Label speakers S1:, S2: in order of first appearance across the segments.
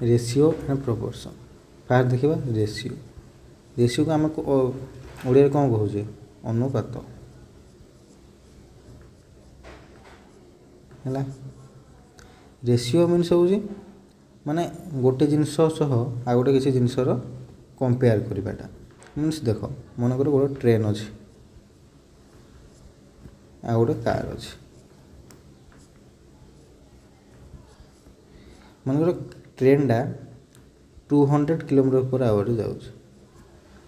S1: Ratio and proportion. Fast देखा ratio. Ratio को आम ओडिया कौन कहे अनुपात है। रेशियो मीन्स हूँ माने गोटे जिनस सह आ गोटे किसी जिनसर कंपेयर करवाटा। मीन्स देख मनकर गोटे ट्रेन अच्छी आ गोटे कार अच्छी। मनकर ट्रेन टा 200 km/h जाऊँ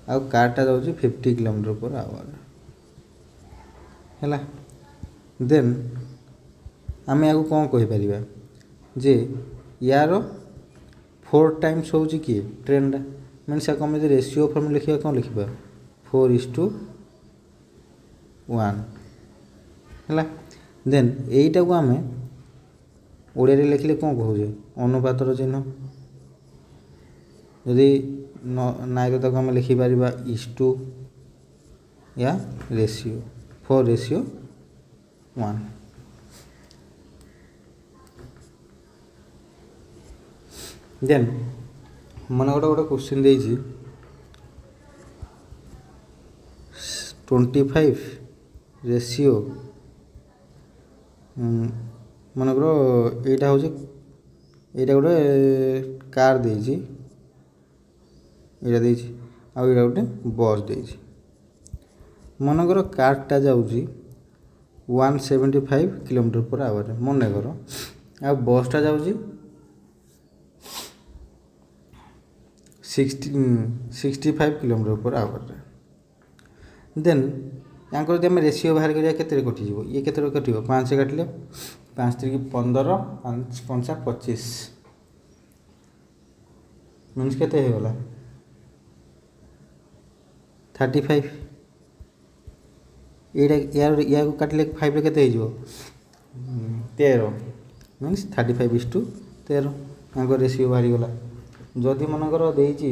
S1: आ कारटा जाऊँ 50 km/h है। देन आम या कौन कहीपर जे यार 4 टाइम्स हूँ किए ट्रेनटा। मीन्स या आम रेशियो फॉर्म लिखा कौन लिखा 4:1 है। देन यहीटा को आम ओडिया लिखले कौन कहे अनुपातर चिन्ह। यदि नाई तो आम लिखिपर इस टू या रेशियो 4:1। देन मन गोटे क्वेश्चन दे 25 रेशियो मनकर यहाँ हूँ यहाँ गोटे कार देजी यहाँ आउ गोटे बस दे मनकर कारटा जाऊँ 175 km/h मन कर आ बसटा जाऊँ 65 km/h। देन यहाँ जब आम रेशियो बाहर करिया केते कटिज ये केते कटिव 5 काटिले 5 3 15 5 5 25 मीन्स केते होगला 35। या काटिले 5 केते हो 13 मीन्स 35:13 यहाँ रेशियो बाहरी गला। जदि मनकर देइछि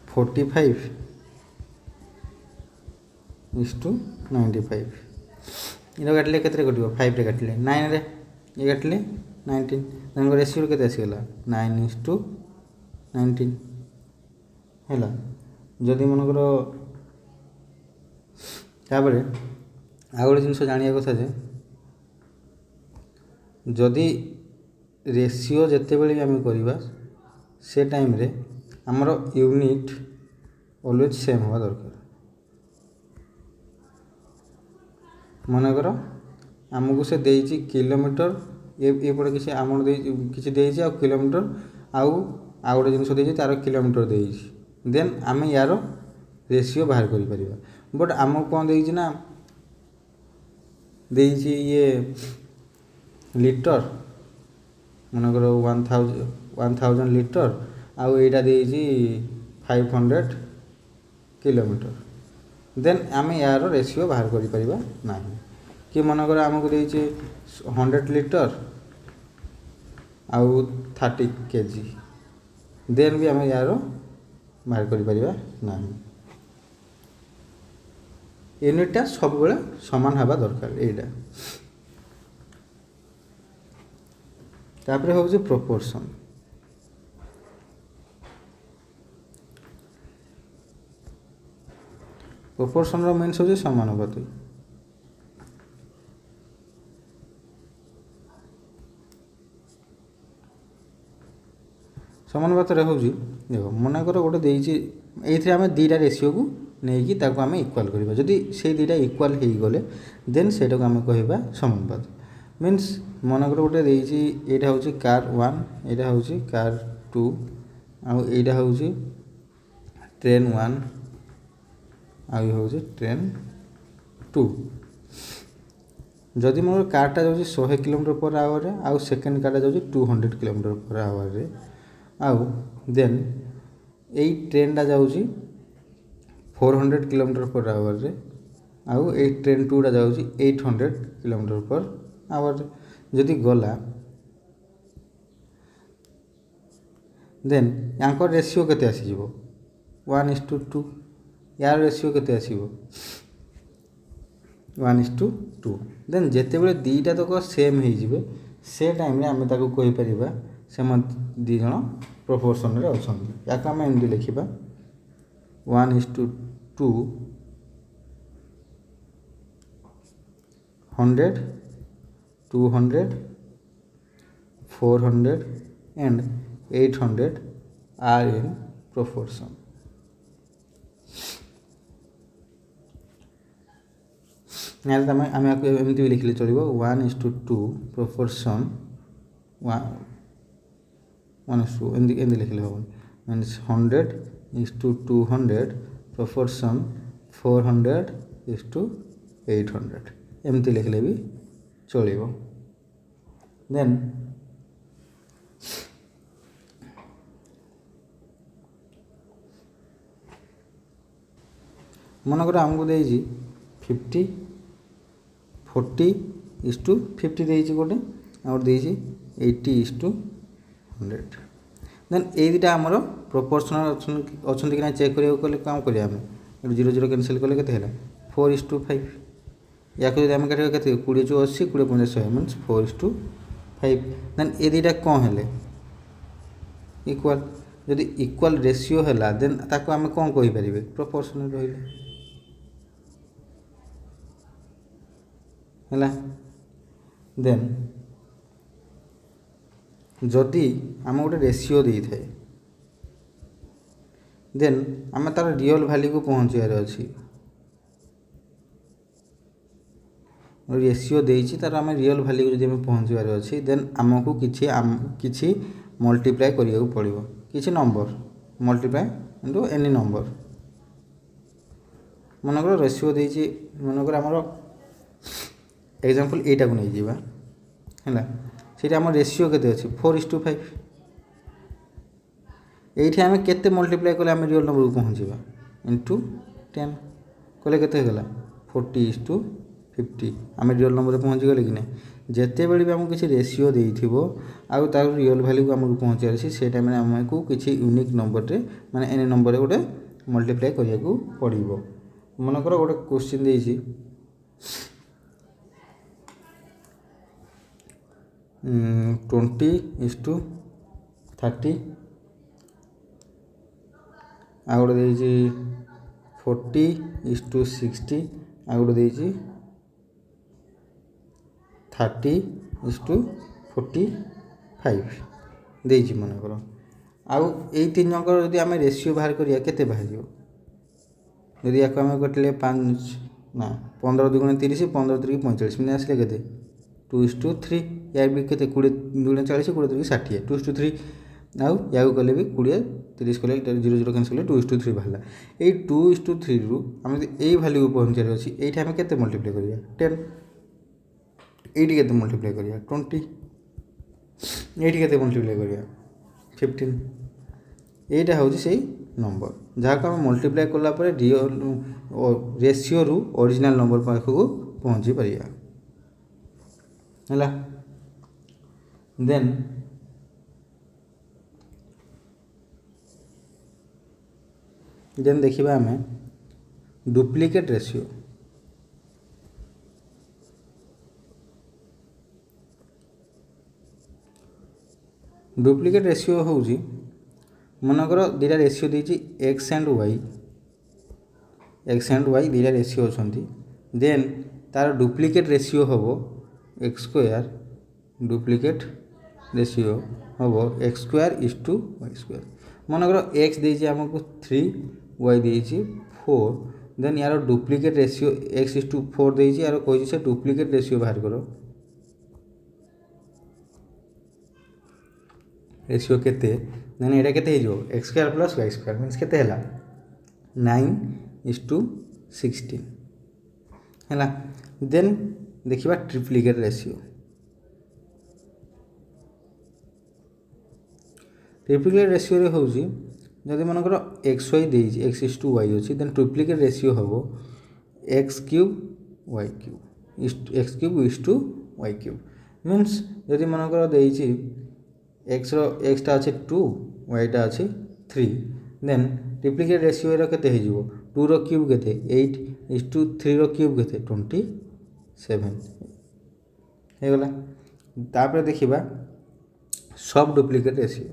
S1: 45:95 ये काटिले केते कटिव 5 काटिले 9 रे ये काटिले 19 रेशियो केते आसीगला 9:19 है। जदि मनकर तापर आ गोटे जिनस जाना कथा जे जदि रेशियो जिते बड़े आम करवा से टाइम रे आमर यूनिट ऑलवेज सेम हवा दरकार। मनकर आमको से देइछि किलोमीटर ये पटे किसी आम किसी देइछि आ किलोमीटर आउ गोटे जिनस देइछि तार किलोमीटर देइछि। देन आम यार रेशियो बाहर करि परिबा। बट आमको कौन देइछि ना देइछि ये लिटर मनकर 1000 लिटर आउ एटा देइछि 500 किलोमीटर। देन आम यार रेशियो बाहर करि परिबा नाही। कि मनकर आमको देइछि 100 लिटर आउ 30 kg देन भी आम यार बाहर करि परिबा नाही। यूनिटा सब बेले समान हवा दरकार एटा। तापर हूँ प्रोपोर्शन। प्रोपोर्शन रो मीन्स हूँ समानुपाती। समानुपात हूँ देख मनकर गोटे देइछि ये आम दीटा रेशियो को नहीं कि आम इक्वाल करवा। जदि से दीटा इक्वाल हो गले देन से आम कहवा समानुपात। मीन्स मनकर गोटे देइछि एटा हूँ कार 1 एटा हूँ कार 2 आउ एटा हूँ ट्रेन 1 आउ हूँ ट्रेन 2। जदि मोर कारटा जाऊँ 100 km/h आउ सेकेंड कारटा जाऊँ 200 km/h आउ देन यही ट्रेनटा जाऊँ 400 km/h आउ ये ट्रेन 2टा जाऊँ 800 km/h। जदि गला देन यांकर रेशियो केते आसीजिवो 1:2 यार रेशियो केते आसीबो 1:2। देन जेते बेले दीटा तक सेम हो जिवे से टाइम आम ताको कहीपर से दी जन प्रोपोर्शन रे अछंती या आम एमती लिखा 1:2 100 200 400 and 800 are in proportion. आम एमती भी लिखले चलो 1:2 प्रोपोर्शन 1:2 एमती लिखले हम मीन्स 100:200 प्रोपोर्शन 400:800 एमती लिखले भी चलो. देन मनकर आमको देजी 50 40:50 देजी गोटे और देजी 80:100. देन ये दुटा आमर प्रोपोर्शनल अच्छा कि चेक करें कौन करें आम 0 0 कैनसल कले के 4:5 या जब आम काटा के 20 × 80 20 × 50 100 मीन्स 4:5. देन ये दुटा कौन है इक्वाल जदि इक्वाल रेशियो है देन ताको आम कौन कहीपर प्रोपोर्शनल रही है. देन जदि आम गोटे रेशियो दे थाए देन आम तार रियल वैल्यू को पहुँचार अच्छी रेशियो देती तार आम रियल वैल्यू को जब पहुँचार अच्छी देन आमको किसी मल्टीप्लाई करिया पड़ो किसी number multiply into any number. मनकर रेशियो देती मनकर आमर एग्जांपल एटा को नहीं जीवा है से आम रेशियो के 4:5 ये आम के मल्टीप्लाई कले आम रियल नंबर को पहुँचा इंटू 10 कले के 40:50 आम रियल नंबर पहुँची गले कि नहीं जिते बड़े भी आमको किसी रेशियो देथिबो आउ तार रियल वैल्यू को आमको पहुँचार अच्छे से टाइम आमको किसी यूनिक नंबर रे माने एनी नंबर रे गोटे मल्टीप्लाई करिया को पड़िबो. मनकर गोटे क्वेश्चन देछि 20:30 आ गोटे देछि 40:60 आ गोटे देछि 30:45 देछि. मनकर आउ ये 3 जन जदि आम रेशियो बाहर करिया केते बाहर जदि या आम कटिले 5 ना 15 2 × 30 15 3 45 मैंने आसले के 2:3 यार भी के 20 2 × 40 20 3 60 2:3 आउ या कले भी 20 30 कले 0 0 कैंसिल 2:3 बाहर ये 2:3 रु आम यही वैल्यू को पहुँचार अच्छी ये आम के मल्टीप्लाई करिया 10 ये मल्टीप्लाई करिया 20 ये मल्टीप्लाई करिया 15 यहीटा हूँ से नंबर जहाँ को आम मल्टीप्लाई कलापर रियल रेशियो रु ओरिजिनल नंबर पाखक पहुँची पारिया है. देन देखिबा आम डुप्लिकेट रेशियो. डुप्लिकेट रेशियो हूँ मनकर दीटा रेशियो देती एक्स एंड वाई दीटा रेशियो अच्छा देन तार डुप्लिकेट रेशियो हम x² डुप्लिकेट रेशियो हम x²:y². मनकर x देती आमको 3 y देती 4 देन यार डुप्लिकेट रेशियो x:4 देती यार कही से डुप्लिकेट रेशियो बाहर कर रेशियो केते देन एटा केते हो x² + y² मीन्स केते हला 9:16 है. देन देखिबा ट्रिप्लिकेट रेशियो. ट्रिप्लिकेट रेशियो रे होउची जदि मनकर xy देइची x:y अछि देन ट्रिप्लिकेट रेशियो हबो x³ y³ मीन्स जदि मनकर देइची एक्सटा अच्छे 2 वाईटा अच्छे 3 देन ट्रिप्लिकेट रेशियो केते हो 2 रो क्यूब केते 8:3 रो क्यूब केते 27 हो गला. तापर देखिबा सब डुप्लिकेट रेशियो।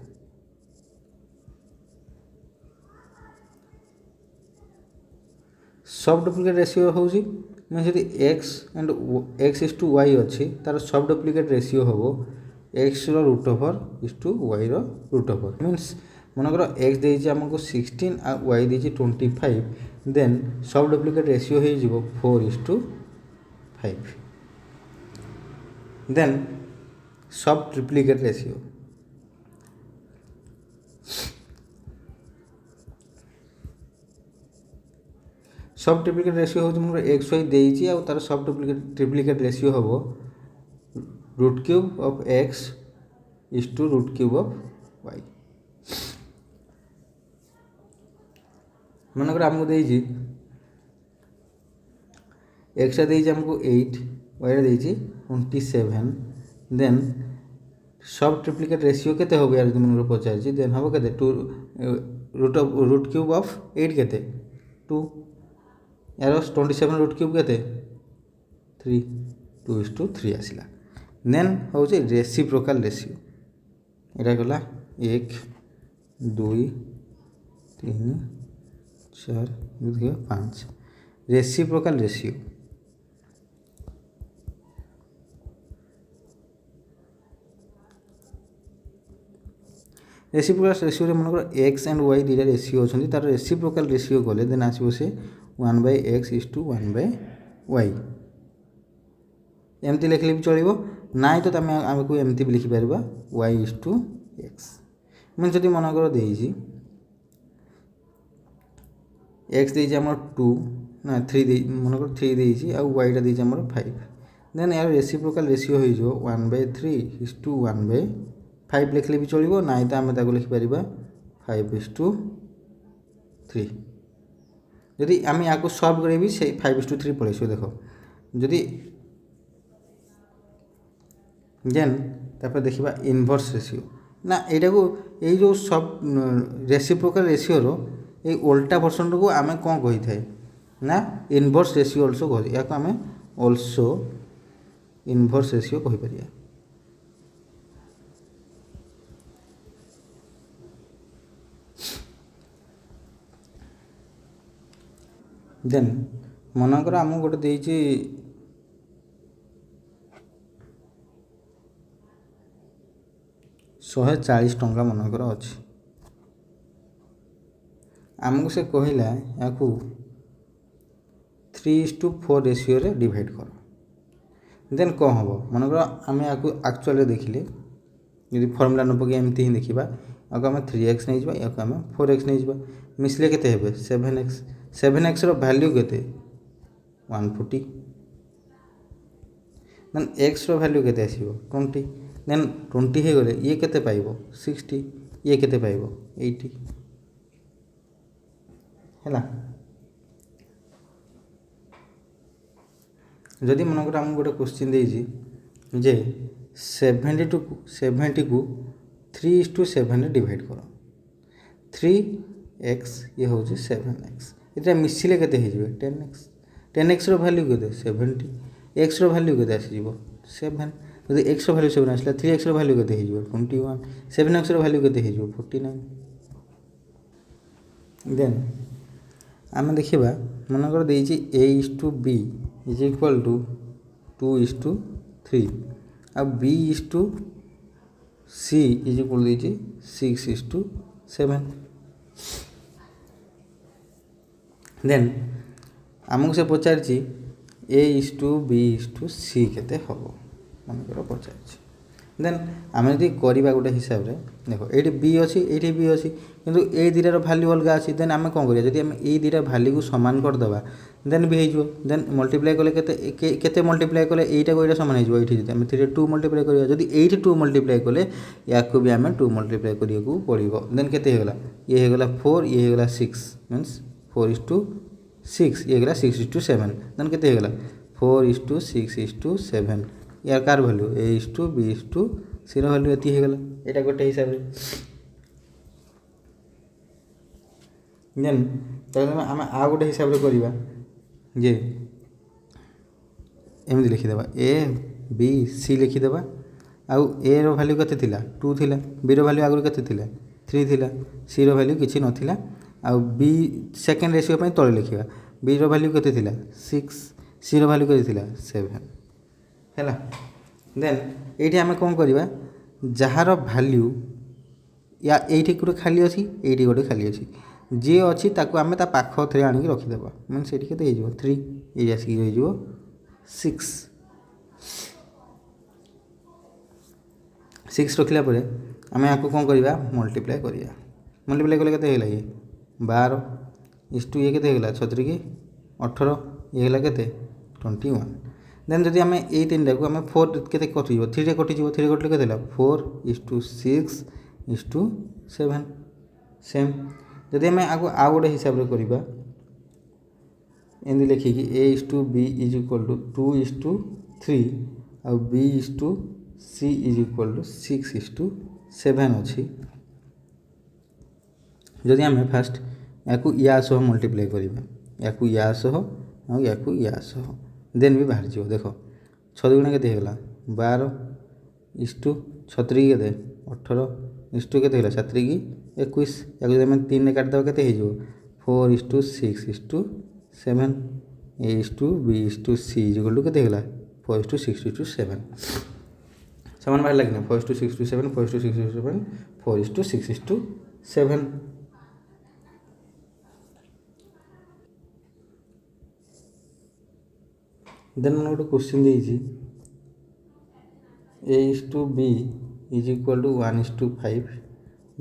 S1: सब डुप्लिकेट रेशियो होउची मैं जदि x and x is to y अच्छी तार सब डुप्लिकेट रेशियो हम x root over is to y root over means मनकर x देइछि हमको 16 आ y देइछि 25 देन सब डुप्लिकेट रेशियो हो जिवो 4:5 देन सब ट्रिप्लिकेट रेशियो सब ट्रिप्लिकेट रेशियो हूँ मोर एक्स वाई देइछि आ तार सब ट्रिप्लिकेट रेशियो हम root cube of x is to root cube of y. मनकर आमको देइछि एक्स देइछि हमको 8 वाई देइछि 27 देन सब ट्रिप्लिकेट रेशियो केते हो यार मन पचार देन हम केते 2 रूट क्यूब ऑफ 8 केते 2 यार 27 रूट क्यूब केते 3 2:3 आसला देन हूँ रेसिप्रोकाल रेशियो यहाँ गला 1 2 3 4 5 रेसिप्रोकाल रेशियो रेसिप्रोकाल रेशियो मनकर एक्स एंड वाई दुटा रेशियो अच्छी तार रेसिप्रोकाल रेशियो गले देन आसो से 1/x इज टू 1/y एमती लिखले भी चलो ना तो आमको एमती भी लिखिपर y इज टू एक्स मैं जब मनकर देइछि एक्स देइछि हमर 2 ना 3 मनकर 3 देइछि आ y टा देइछि हमर 5 देन यार रेसिप्रोकाल रेशियो हो जो 1/3 इज टू 1/5 लिखले भी चलो ना तो आम लिखिपर 5:3 जदि आम या सल्व करें से 5:3 पलैस देख जदि देन तापर देखा इनवर्स रेशियो ना यहाँ को यही जो सब रेसिप्रोकाल रेशियोर ये उल्टा वर्सन को आम कौन कही थाए ना इनवर्स रेशियो अल्सो कह या आम अल्सो इनवर्स रेशियो कहीपर। देन मनकर आम गोटे देइछि 140 टंका मनकर अच्छी आमको से कहला या 3:4 रेशियो रे डिवाइड कर देन कौन हम मनकर आम या एक्चुअली देखिले यदि फर्मुला न पकई एमती ही देखा या आम 3x नहीं या आम 4x नहीं मिसले केते हेबे 7x 7x रो वैल्यू केते 140 देन x रो वैल्यू केते आसीबो 20 देन 20 हे गले ये केते पाइबो 60 ये केते पाइबो 80 हैला जदि मनकर आम गोटे क्वेश्चन देइछि जे 70 को 3:7 रे डिवाइड कर 3x ये हूँ 7x ये मिसिले केते हो 10x 10x रो वैल्यू केते 70 x रो वैल्यू केते आसीबो 7 जदि x रो वैल्यू 7 आसला 3x रो वैल्यू केते हो 21 7x रो वैल्यू केते हो 49 देन आम देखा मनकर देइछि a:b इज इक्वल टू 2:3 आ b:c इज इक्वल देइछि 6:7 देन आमको से पचार a:b:c केते हम मनकर पचार देन आम जब करवा गोटे हिसाब से देख ये बी अच्छी ये बी अच्छी किंतु ए दुटार भैल्यू अलग अच्छी देन आम कौन करिया जदि आम ए दुटा भैल्यू को सामान करदे देन भी हो देन मल्टीप्लाई कले केते मल्टीप्लाई कले एटा को एटा सामान हो ये आम 2 मल्टीप्लाई करिया जदि ये 2 मल्टीप्लाई कले या भी आम 2 मल्टीप्लाई करिया पड़ो देन केते होगला ये होगला 4 ये होगला 6 मीन्स 4:6 ये होगला 6:7 देन केते होगला 4:6:7 यार कार वैल्यू a:b:c वैल्यू ये होगला यहाँ गोटे हिसाब से देन आम आ गोटे हिसाब से करवा जे एमती लिखिदेवा a b c लिखिदेवा आउ ए रो वैल्यू केते थिला 2 थिला बी रो वैल्यू आगु केते थिला 3 थिला सी रो वैल्यू किछि नथिला आउ बी सेकेंड रेशियो पई तळे लिखिबा बी रो वैल्यू केते थिला 6 सी रो वैल्यू केते थिला 7 हैला देन एठी हमें कोन करबा जहार वैल्यू या एठी गोटे खाली अछि एठी गोटे खाली अछि जे अछि ताको हमें ता पाख थरे आनि के रखि देबा मींस एठी केते हे जिवो 3 ए आसी हे जिवो 6 रखिला परे आमे आको कोन करबा मल्टीप्लाई करिया मल्टीप्लाई कले केते हेला ये 12 इस टू ये केते हेला 36 की 18 ये हेला केते 21 देन जदि आमे ए तीन डाको आमे 4 केते कटि जिवो 3 रे कटि जिवो 3 कटले केते हेला 4 6 7 सेम जदि आमे आको आ गोटे हिसाब रे करबा एंदी लिखि कि a is to b is equal to 2 is to 3 और b is to c is equal to 6 is to 7 अछि जदि आमे फर्स्ट याकू या सह मल्टीप्लाई करबा याकू या सह और याकू या सह देन भी बाहर जिवो देखो 6 गुणा केते हेला 12 is to 36 केते 18 is to केते हेला 7 की 21 याकू जदि हम 3 ने काट दबा केते हे जिवो 4 is to 6 is to 7 a is to b is to c is equal to केते हेला 4 is to 6 is to 7 समान बाहर लागना 4 is to 6 to 7 4 is to 6 to 7 4 is to 6 is to 7 then मन गोटे question देइछि a is to b is equal to 1 is to 5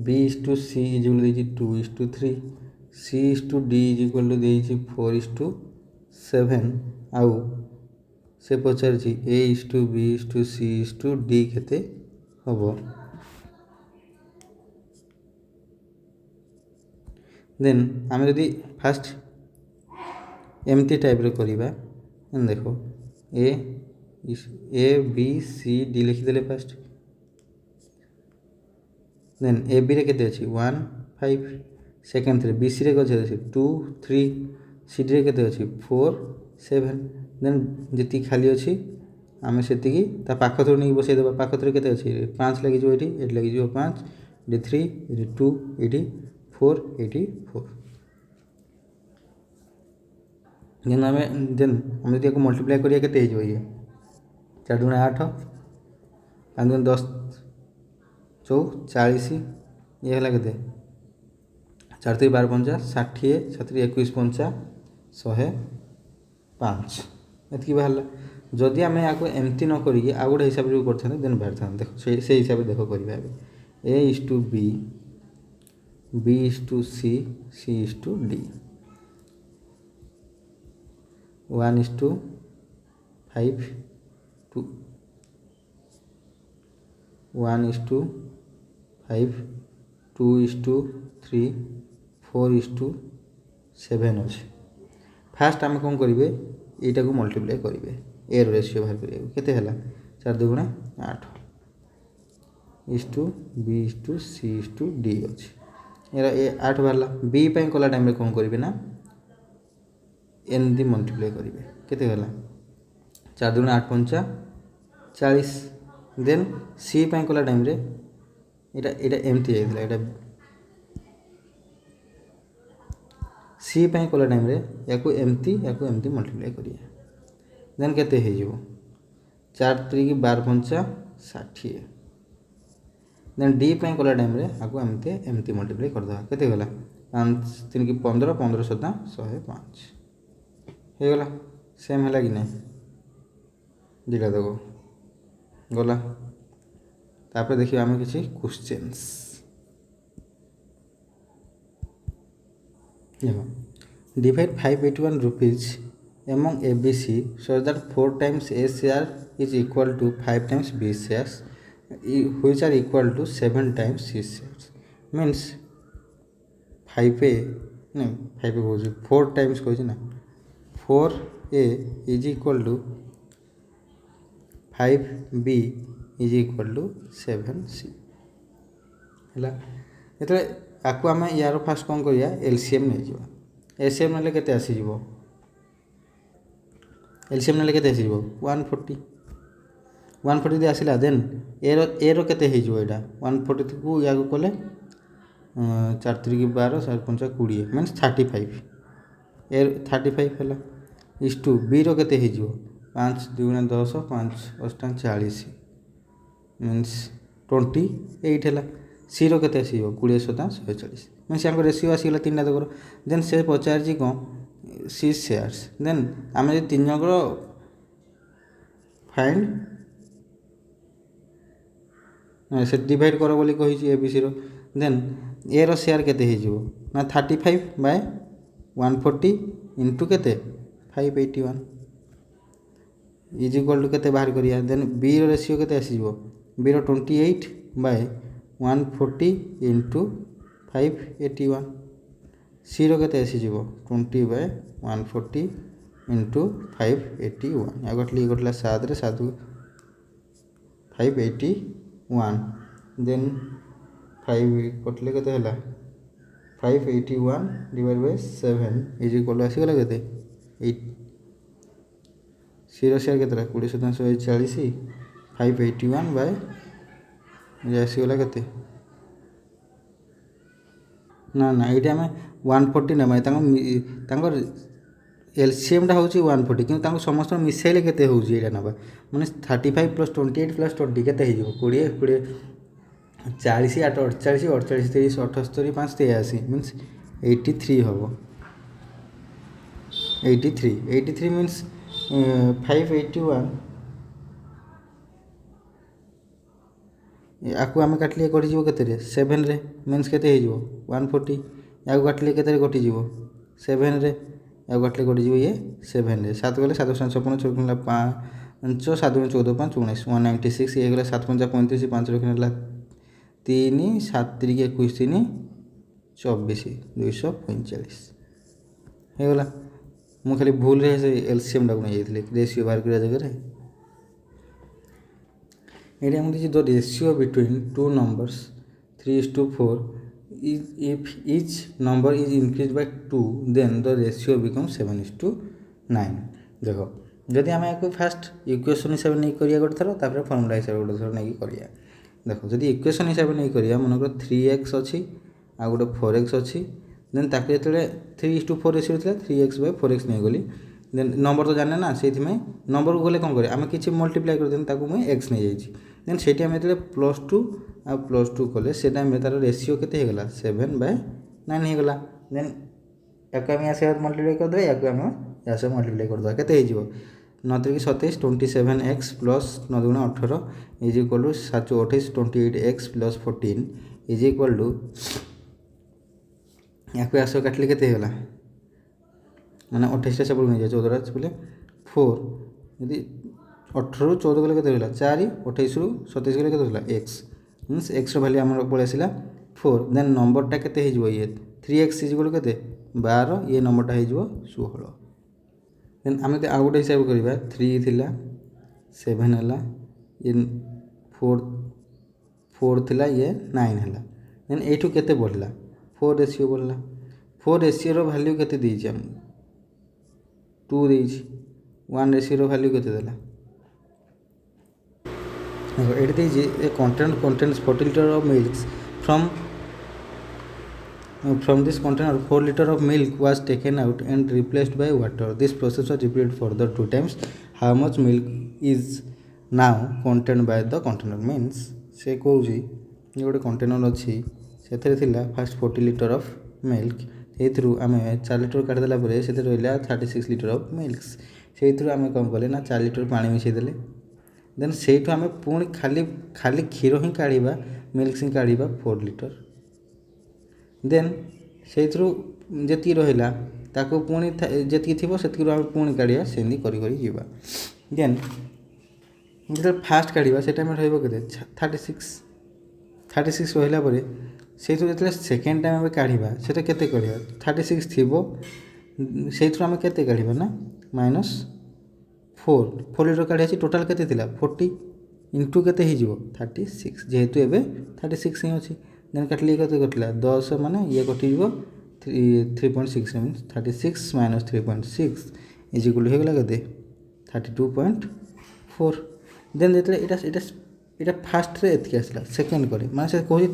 S1: b is to c is equal to 2 is to 3 c is to d is equal to देइछि 4 is to 7 आउ से पचारछि a is to b is to c is to d केते हबो then आमे यदि first एमती type रे करिबा देखो ए बी सी डी लिखी देले फर्स्ट देन ए बी रे केते अछि 1 5 सेकंड रे बी सी रे कते अछि 2 3 सी डी रे केते अछि 4 7 देन जति खाली अछि आमे सेति की ता पाख थरो नै बसै देबा पाख थरो केते अछि 5 लागि जो एठी लागि जो 5 एठी 3 एठी 2 एठी 4 एठी 4 देन हम यदि मल्टीप्लाई करिया केते हे जो ये 4 गुणा 8 5 गुणा 10 40 ये हला केते 4 3 12 50 60 7 21 50 105 एतकी बाहरला जदि आमे याको एमती न करी आ गोटे हिसाब रे करथाने देन बाहरथान देखो से हिसाब रे देखो करबा a is to b b is to c c is to d 1 is to 5 2 1 is to 5 2 is to 3 4 is to 7 अछि फास्ट आम कौन करेंगे यहाँ को मल्टीप्लाई करेंगे ए रेशियो बाहर करेंगे केते हला 4 2 गुणा 8 इस टू बी इस टू सी इस टू डी अच्छे यार ए 8 बाहरला बी पाई कला टाइम रे कौन करेंगे ना एमती मल्टीप्लाई करेंगे केते हला 4 2 गुणा 8 5 40 देन सी पाई कला टाइम रे एटा एटा एमती आइतला एटा सी पाई कला टाइम रे याको एमती मल्टीप्लाई करिया देन केते हे जिवो 4 3 की 12 5 60 देन डी पाई कला टाइम रे आको एमती मल्टीप्लाई कर दवा केते गला 5 3 की 15 15 7 105 हे गला सेम हला कि नै दिला देखो गला तापर देखियो आमे किछि questions divide 581 rupees among ABC so that 4 times A share is equal to 5 times B shares which are equal to 7 times C shares means 5A no 5A was 4 times कोई ना 4A is equal to 5B is equal to 7C हला एतले आको आम यार fast कौन करिया LCM नहीं जीवा एलसीएम नेले केते आसी जीवो एलसीएम नेले केते आसी जीवो 140 140 आसला देन एर केते हो यहाँ 140 को या कले 4 3 12 7 5 20 मीन्स 35 एर 35 है इस टू बी रेते हो 5 2 10 5 8 40 मीन्स 28 है सी रेते आस 20 7 140 मीन्स यहाँ रेसीो आसगला 3टा तक देन से पचार कौन सी शेयर्स देन आम जो 3 जन फाइंड से डिवाइड कर बोली कही ए बी सी देन ए रो शेयर केते हो ना 35 बाय 140 इंटू केते 581 इज इक्वल टू केते बाहर करिया देन बी रो रेशियो केते आसीबो बी रो 28 बाय 140 इंटू 581 सी रो केते आसीबो 20 बाय 140 इंटू 581 या गटला 7 रे 7 581 देन 5 कटले केते हला 581 divide by 7 is equal to आसीगला केते 8 0 शेयर केते 20 शतांश 40 581 बाय ये आसीगला केते ना ना ये आम 140 ना तांकर एलसीएम टा होची 140 कि समस्त मिसाइले केते होची एटा नबा माने 35 प्लस 28 प्लस 20 केते हो 20 20 40 8 48 48 30 78 5 83 मीन्स 83 हम 83 मीन्स 581 आपको आम काटले कटिज के 7 रे मीन्स के 140 या काटले के कटिज 7 रे या काटले कटिज ये 7 रे 7 गले 7 56 5 7 14 5 19 196 ये गला 7 5 35 5 रखने 3 7 3 21 3 24 245 होगला मु खाली भूल रे से एलसीएम टा नहीं जाइए रेशियो बाहर करा जगह ये आमको the ratio between two numbers 3:4 if each number is increased by 2 then the ratio becomes 7:9 देखो जदि आम या फास्ट इक्वेशन हिसाब नहीं करिया गोटे थर तापर फॉर्मूला हिसाब गोटे थर नहीं करिया देखो जदि इक्वेशन हिसाब नहीं करिया मनकर 3x अच्छी आ गोटे 4x अच्छी देन ताके जेतले 3:4 रेशियो था 3x बाय 4x नहीं गली देन नंबर तो जाने ना से नंबर को गले कौन करे आम किसी मल्टीप्लाई कर देन ताको मुझे एक्स नहीं जाइए देन से +2 आ +2 कले से टाइम तार रेशियो केते होगला 7/9 होगला देन याक आम या मल्टीप्लाई कर दे या मल्टीप्लाई कर दे केते हो 9 3 27 27x प्लस 9 2 18 इज इक्वल टू 7 28 28x प्लस 14 इज इक्वल टू या काटले केते होगला माने 28 सब नहीं जाए 14 बोले 4 यदि 18 ରୁ 14 गले केते होला 4 28 ରୁ 27 गले केते होला x मींस x रो वैल्यू हमर पळे आसिला 4 देन नंबर टा केते हे जइबो ये 3x इज इक्वल केते 12 ये नंबर टा हे जइबो 16 देन हम ते आ गोटे हिसाब करबा 3 थिला 7 हला ये 4 थिला ये 9 हला देन एठू केते बढ़ला 4 रेशियो बढ़ला 4 रेशियो रो वैल्यू केते देछि हम 2 देछि 1 रेशियो रो वैल्यू केते देला देखो ये ए container contains 40 liter of milk from this container 4 liter of milk was taken out and replaced by water. This process was repeated further 2 times. How much milk is now contained by the container means से कहूँ ये गोटे container अच्छी से fast 40 litre of milk से आम 4 litre काटिदेला से रहा 36 लिटर ऑफ मिल्क से आम कौन कले ना 4 लिटर पानी मिसेदेले देन से आम पुणी खाली खाली क्षीर ही काढ़ा मिल्क ही काढ़ा 4 लिटर देन से जी रहा ताको पुणी जी थी से आम पुणी काढ़ा सेमती कर देन जो फास्ट काढ़ा से टाइम रहा 36 रहा से जो सेकेंड टाइम आम काढ़ा से केते काढ़ा 36 थी से आम केते काढ़ा ना -4 लिटर काढ़ी टोटाल केते थिला 40 इंटू केते हो 36 जेहेतु एबे 36 ही अच्छी देन काटली केते कटला 10 माने ये कटि 3.6 मीन्स 36 - 3.6 इज इक्वल हो गला केते 32.4 ଦେନ୍ ଯେତେବେଳେ ଏଇଟା ଫାର୍ଷ୍ଟରେ ଏତିକି ଆସିଲା ସେକେଣ୍ଡ କରେ ମାନେ ସେ କହୁଛି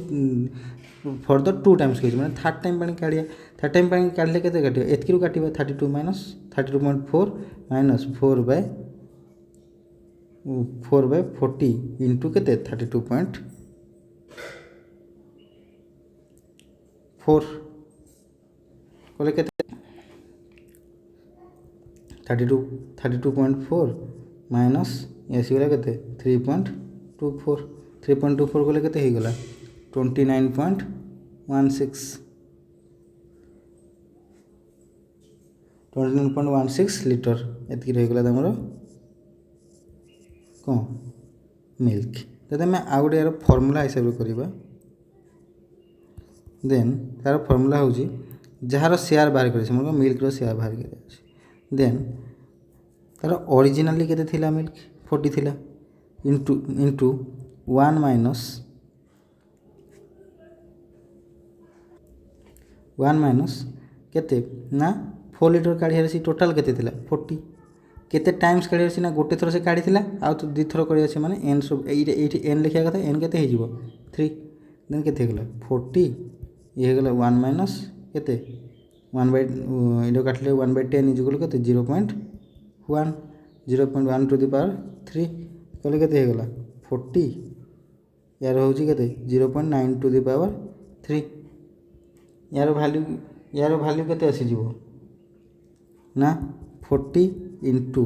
S1: ଫର୍ଦର 2 ଟାଇମ୍ସ କହିଛି ମାନେ ଥାର୍ଡ଼ ଟାଇମ୍ ପାଣି କାଢ଼ିବା ଥାର୍ଡ଼ ଟାଇମ୍ ପାଣି କାଢ଼ିଲେ କେତେ କାଟିବା ଏତିକିରୁ କାଟିବା 32 ମାଇନସ୍ 32.4 ମାଇନସ୍ 4/40 ଇଣ୍ଟୁ କେତେ 32.4 କଲେ କେତେ 32.4 ମାଇନସ୍ ଆସିଗଲା କେତେ 3.24 କଲେ କେତେ ହେଇଗଲା 29.16 লিଟର ଏତିକି ରହିଗଲା ତମର କ'ଣ ମିଲ୍କ। ଯଦି ଆମେ ଆଉ ଗୋଟେ ଏହାର ଫର୍ମୁଲା ହିସାବରେ କରିବା ଦେନ୍ ତା'ର ଫର୍ମୁଲା ହେଉଛି ଯାହାର ସେୟାର ବାହାର କରିଛି ମୋର ମିଲ୍କର ସେୟାର ବାହାର କରିଛି ଦେନ୍ ତା'ର ଅରିଜିନାଲି କେତେ ଥିଲା ମିଲ୍କ 40 ଥିଲା ଇଣ୍ଟୁ 1 ମାଇନସ୍ କେତେ ନା 4 লিଟର କାଢ଼ିବାର ଅଛି ଟୋଟାଲ୍ କେତେ ଥିଲା 40 କେତେ ଟାଇମ୍ସ କାଢ଼ିବାର ଅଛି ନା ଗୋଟେ ଥର ସେ କାଢ଼ିଥିଲା ଆଉ ତ 2 ଥର କରିବାର ଅଛି ମାନେ ଏନ୍ ସବୁ ଏଇଠି ଏନ୍ ଲେଖିବା କଥା ଏନ୍ କେତେ ହେଇଯିବ 3 ଦେନ୍ କେତେ ହେଇଗଲା 40 ଇଏ ହେଇଗଲା 1 ମାଇନସ୍ କେତେ 1 ବାଇ ଏଇଟା କାଟିଲେ 1/10 ଇଜିକାଲ୍ କେତେ 0.1 ଟୁ ଦି ପାୱାର 3 କଲେ କେତେ ହେଇଗଲା 40 यार ହେଉଛି କେତେ 0.9 ଟୁ ଦି ପାୱାର 3 यार भैल्यू केते आसीଯିବ ना 40 इंटू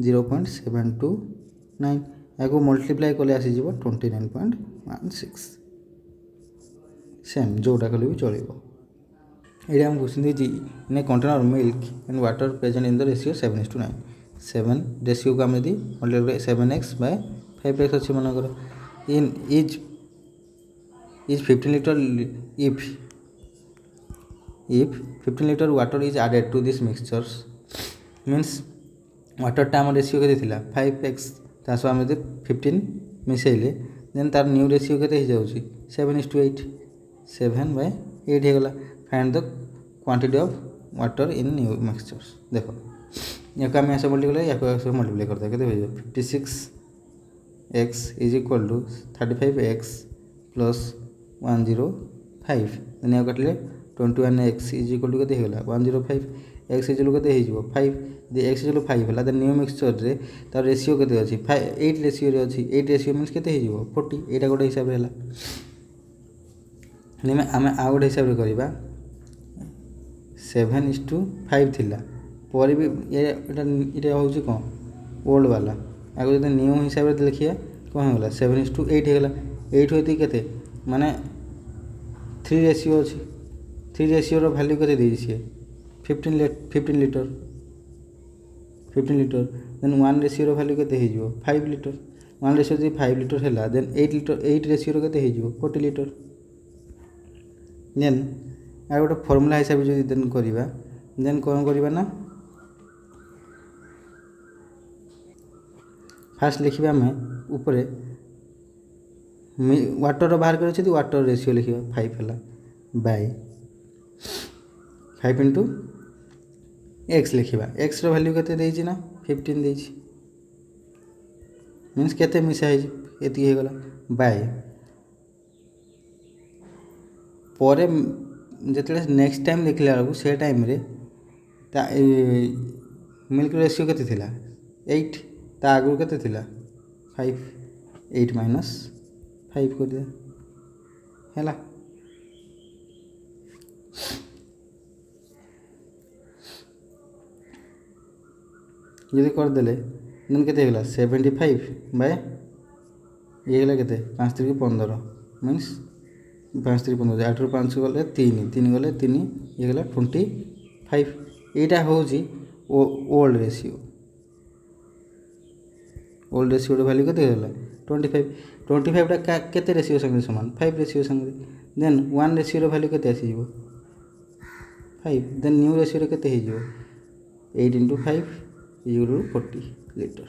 S1: 0.729 या मल्टीप्लाई कले आसीଯିବ 29.16 सेम जोटा कले भी चलो ये आम question the in a container milk and water present in the ratio 7:9 7 ratio को आम दी मल्टीप्लाई 7x बाय 5x अच्छी मनकर इन is 15 litre if 15 liter water is added to this mixtures means water टा आम रेशियो के 5x तासो आम 15 मिसेले then तार new ratio के 7:8 7/8 हो गला find the quantity of water in new mixtures देखो या आम ऐसे मल्टीप्लाई या मल्टीप्लाई करते हैं 56x is equal to 35x प्लस 105 देन या कटले 21x इज इक्वल टू के 105 x इज इक्वल के 5 दे x इज इक्वल 5 होला देन न्यू मिक्सचर रे तार रेशियो केते अछि 8 रेशियो रे अछि 8 रेशियो मींस केते 40 एटा गोटे हिसाब रे हला नेमे आमे आ गोटे हिसाब रे करबा 7:5 थिला पर भी एटा होछि कोन ओल्ड वाला आगो जदि न्यू हिसाब रे लिखिया कोन होला 7:8 हे गला 8 होती केते माने 3 रेशियो अछि 3 रेशियो भैल्यू के 15 लीटर देन 1 रेशियो भैल्यू के 5 लीटर 1 रेशियो 5 लीटर है देन 8 रेशियो के 40 लीटर देन आ गोटे फॉर्मूला हिसाब जो देन करवा देन कौन करवा ना फास्ट लिखा आम ऊपर वाटर बाहर कर वाटर रेशियो लिखा 5 है बाय 5 इंटू एक्स लिखा एक्स भैल्यू के 15 देती मीन्स केते मिसाई ये गला बाय पर जिते नेक्स्ट टाइम देखला बेलू से टाइम रे मिल्क रेशियो के 8 ता आगु के 5 8 माइनस 5 कर दिया है यदि करदे देन के 75 बाय ये के 5 3 15 मीन्स 5 3 15 8 5 गले 3 गले 3 ये गला 25 यहाँ हूँ ओल्ड रेशियो भैल्यू के 25 टा केते रेशियो संगे समान 5 रेशियो संगे देन 1 रेशियो भैल्यू के 5 देन न्यू रेशियो के 8 इंटू 5 40 लीटर